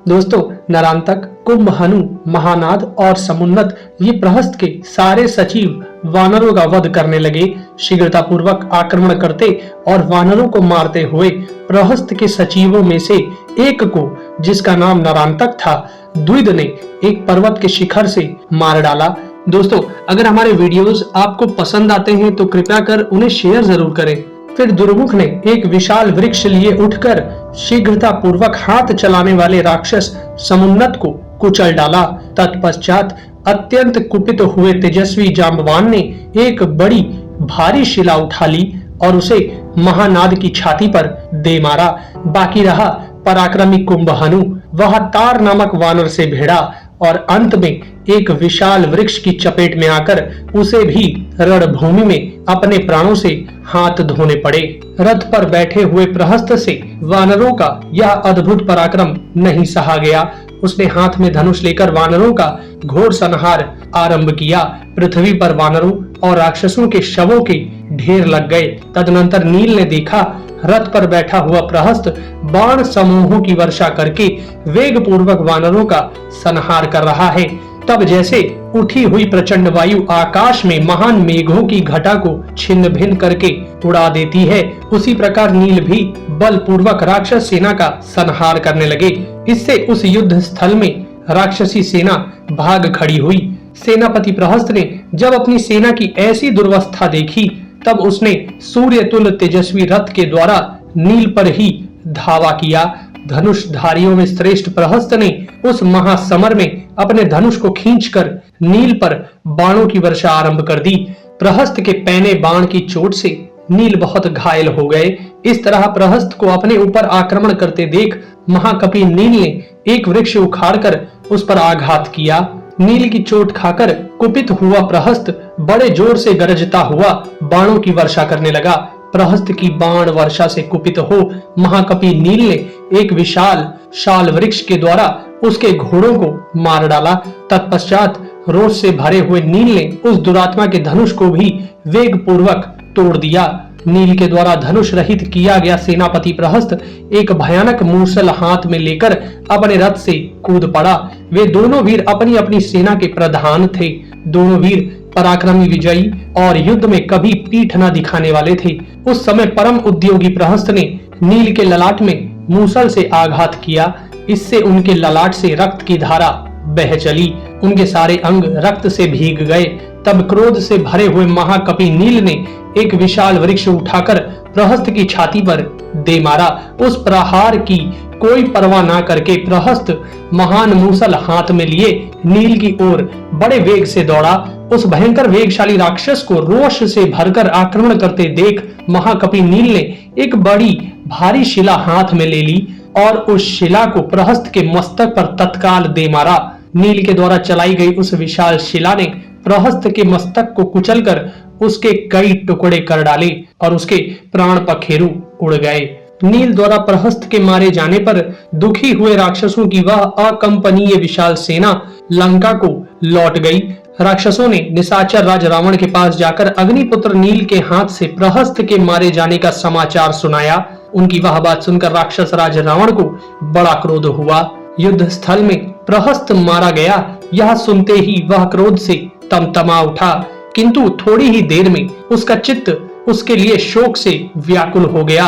दोस्तों, नरांतक, कुंभहनु, महानाद और समुन्नत ये प्रहस्त के सारे सचिव वानरों का वध करने लगे। शीघ्रता पूर्वक आक्रमण करते और वानरों को मारते हुए प्रहस्त के सचिवों में से एक को, जिसका नाम नरांतक था, द्विद ने एक पर्वत के शिखर से मार डाला। दोस्तों, अगर हमारे वीडियोस आपको पसंद आते हैं तो कृपया कर उन्हें शेयर जरूर करें। फिर दुर्मुख ने एक विशाल वृक्ष लिए उठकर शीघ्रता पूर्वक हाथ चलाने वाले राक्षस समुन्नत को कुचल डाला। तत्पश्चात अत्यंत कुपित हुए तेजस्वी जांबवान ने एक बड़ी भारी शिला उठा ली और उसे महानाद की छाती पर दे मारा। बाकी रहा पराक्रमी कुंभहनु। वह तार नामक वानर से भिड़ा और अंत में एक विशाल वृक्ष की चपेट में आकर उसे भी रणभूमि में अपने प्राणों से हाथ धोने पड़े। रथ पर बैठे हुए प्रहस्त से वानरों का यह अद्भुत पराक्रम नहीं सहा गया। उसने हाथ में धनुष लेकर वानरों का घोर संहार आरंभ किया। पृथ्वी पर वानरों और राक्षसों के शवों के ढेर लग गए। तदनंतर नील ने देखा रथ पर बैठा हुआ प्रहस्त बाण समूहों की वर्षा करके वेग पूर्वक वानरों का संहार कर रहा है। तब जैसे उठी हुई प्रचंड वायु आकाश में महान मेघों की घटा को छिन्न भिन्न करके उड़ा देती है, उसी प्रकार नील भी बल पूर्वक राक्षस सेना का संहार करने लगे। इससे उस युद्ध स्थल में राक्षसी सेना भाग खड़ी हुई। सेनापति प्रहस्त ने जब अपनी सेना की ऐसी दुर्वस्था देखी तब उसने सूर्य तुल्य तेजस्वी रथ के द्वारा नील पर ही धावा किया। धनुषधारियों में श्रेष्ठ प्रहस्त ने उस महासमर में अपने धनुष को खींचकर नील पर बाणों की वर्षा आरंभ कर दी। प्रहस्त के पैने बाण की चोट से नील बहुत घायल हो गए। इस तरह प्रहस्त को अपने ऊपर आक्रमण करते देख महाकपि नील ने एक वृक्ष उखाड़कर उस पर आघात किया। नील की चोट खाकर कुपित हुआ प्रहस्त बड़े जोर से गरजता हुआ बाणों की वर्षा करने लगा। प्रहस्त की बाण वर्षा से कुपित हो महाकपि नील ने एक विशाल शाल वृक्ष के द्वारा उसके घोड़ों को मार डाला। तत्पश्चात रोष से भरे हुए नील ने उस दुरात्मा के धनुष को भी वेग पूर्वक तोड़ दिया। नील के द्वारा धनुष रहित किया गया सेनापति प्रहस्त एक भयानक मूसल हाथ में लेकर अपने रथ से कूद पड़ा। वे दोनों वीर अपनी अपनी सेना के प्रधान थे। दोनों वीर पराक्रमी, विजयी और युद्ध में कभी पीठ न दिखाने वाले थे। उस समय परम उद्योगी प्रहस्त ने नील के ललाट में मूसल से आघात किया। इससे उनके ललाट से रक्त की धारा बह चली। उनके सारे अंग रक्त से भीग गए। तब क्रोध से भरे हुए महाकपि नील ने एक विशाल वृक्ष उठाकर प्रहस्त की छाती पर दे मारा। उस प्रहार की कोई परवाह ना करके प्रहस्त महान मूसल हाथ में लिए नील की ओर बड़े वेग से दौड़ा। उस भयंकर वेगशाली राक्षस को रोष से भरकर आक्रमण करते देख महाकपि नील ने एक बड़ी भारी शिला हाथ में ले ली और उस शिला को प्रहस्त के मस्तक पर तत्काल दे मारा। नील के द्वारा चलाई गई उस विशाल शिला ने प्रहस्त के मस्तक को कुचलकर उसके कई टुकड़े कर डाले और उसके प्राण पखेरु उड़ गए। नील द्वारा प्रहस्त के मारे जाने पर दुखी हुए राक्षसों की वह अकंपनीय विशाल सेना लंका को लौट गई। राक्षसों ने निशाचर राज रावण के पास जाकर अग्निपुत्र नील के हाथ से प्रहस्त के मारे जाने का समाचार सुनाया। उनकी वह बात सुनकर राक्षस राज रावण को बड़ा क्रोध हुआ। युद्ध स्थल में प्रहस्त मारा गया, यह सुनते ही वह क्रोध से तमतमा उठा, किंतु थोड़ी ही देर में उसका चित्त उसके लिए शोक से व्याकुल हो गया।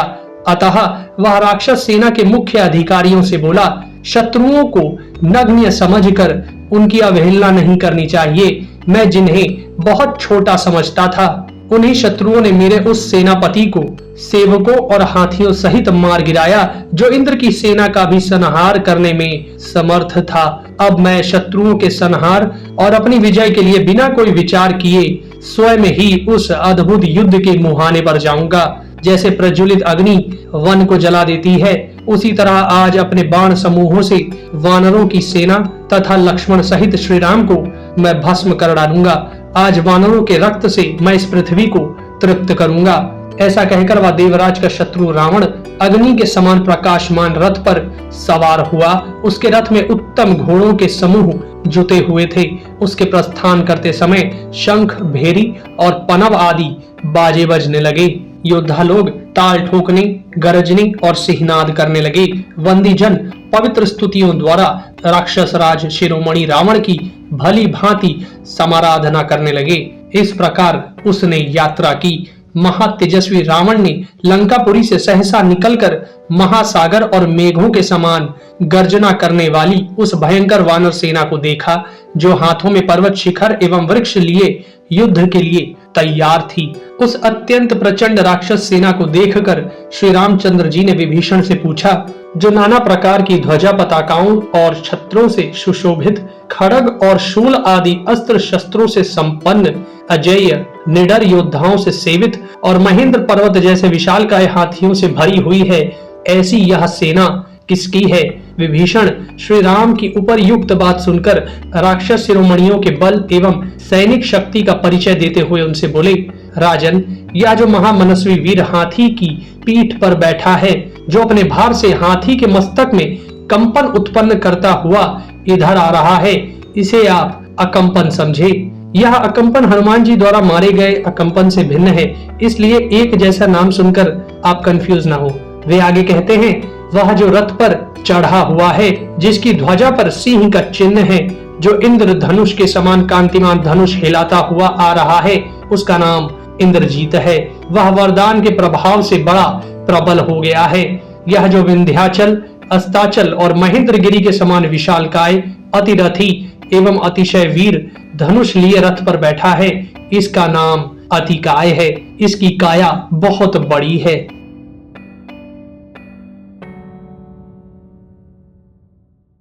अतः वह राक्षस सेना के मुख्य अधिकारियों से बोला, शत्रुओं को नगण्य समझकर उनकी अवहेलना नहीं करनी चाहिए। मैं जिन्हें बहुत छोटा समझता था, उन्हीं शत्रुओं ने मेरे उस सेनापति को सेवकों और हाथियों सहित मार गिराया जो इंद्र की सेना का भी संहार करने में समर्थ था। अब मैं शत्रुओं के संहार और अपनी विजय के लिए बिना कोई विचार किए स्वयं ही उस अद्भुत युद्ध के मुहाने पर जाऊंगा। जैसे प्रज्वलित अग्नि वन को जला देती है, उसी तरह आज अपने बाण समूहों से वानरों की सेना तथा लक्ष्मण सहित श्री राम को मैं भस्म कर डालूंगा। आज वानरों के रक्त से मैं इस पृथ्वी को तृप्त करूंगा। ऐसा कहकर वह देवराज का शत्रु रावण अग्नि के समान प्रकाशमान रथ पर सवार हुआ। उसके रथ में उत्तम घोड़ों के समूह जुटे हुए थे। उसके प्रस्थान करते समय शंख, भेरी और पनव आदि बाजे बजने लगे। योद्धा लोग ताल ठोकने, गरजने और सिहनाद करने लगे। बंदी जन पवित्र स्तुतियों द्वारा राक्षस राज शिरोमणि रावण की भली भांति समाराधना करने लगे। इस प्रकार उसने यात्रा की। महातेजस्वी रावण ने लंकापुरी से सहसा निकलकर महासागर और मेघों के समान गर्जना करने वाली उस भयंकर वानर सेना को देखा, जो हाथों में पर्वत शिखर एवं वृक्ष लिए युद्ध के लिए तैयार थी। उस अत्यंत प्रचंड राक्षस सेना को देखकर श्री रामचंद्र जी ने विभीषण से पूछा, जो नाना प्रकार की ध्वजा पताकाओं और छत्रों से सुशोभित, खड़ग और शूल आदि अस्त्र शस्त्रों से संपन्न, अजेय निडर योद्धाओं से सेवित और महेंद्र पर्वत जैसे विशालकाय हाथियों से भरी हुई है, ऐसी यह सेना किसकी है? विभीषण श्री राम की उपरयुक्त बात सुनकर राक्षस शिरोमणियों के बल एवं सैनिक शक्ति का परिचय देते हुए उनसे बोले, राजन, यह जो महामनस्वी वीर हाथी की पीठ पर बैठा है, जो अपने भार से हाथी के मस्तक में कंपन उत्पन्न करता हुआ इधर आ रहा है, इसे आप अकंपन समझे। यह अकंपन हनुमान जी द्वारा मारे गए अकंपन से भिन्न है, इसलिए एक जैसा नाम सुनकर आप कंफ्यूज ना हो। वे आगे कहते हैं, वह जो रथ पर चढ़ा हुआ है, जिसकी ध्वजा पर सिंह का चिन्ह है, जो इंद्र धनुष के समान कांतिमान धनुष हिलाता हुआ आ रहा है, उसका नाम इंद्रजीत है। वह वरदान के प्रभाव से बड़ा प्रबल हो गया है। यह जो विंध्याचल, अस्ताचल और महेंद्रगिरी के समान विशालकाय, अतिरथी एवं अतिशय वीर धनुष लिए रथ पर बैठा है, इसका नाम अतिकाय है। इसकी काया बहुत बड़ी है।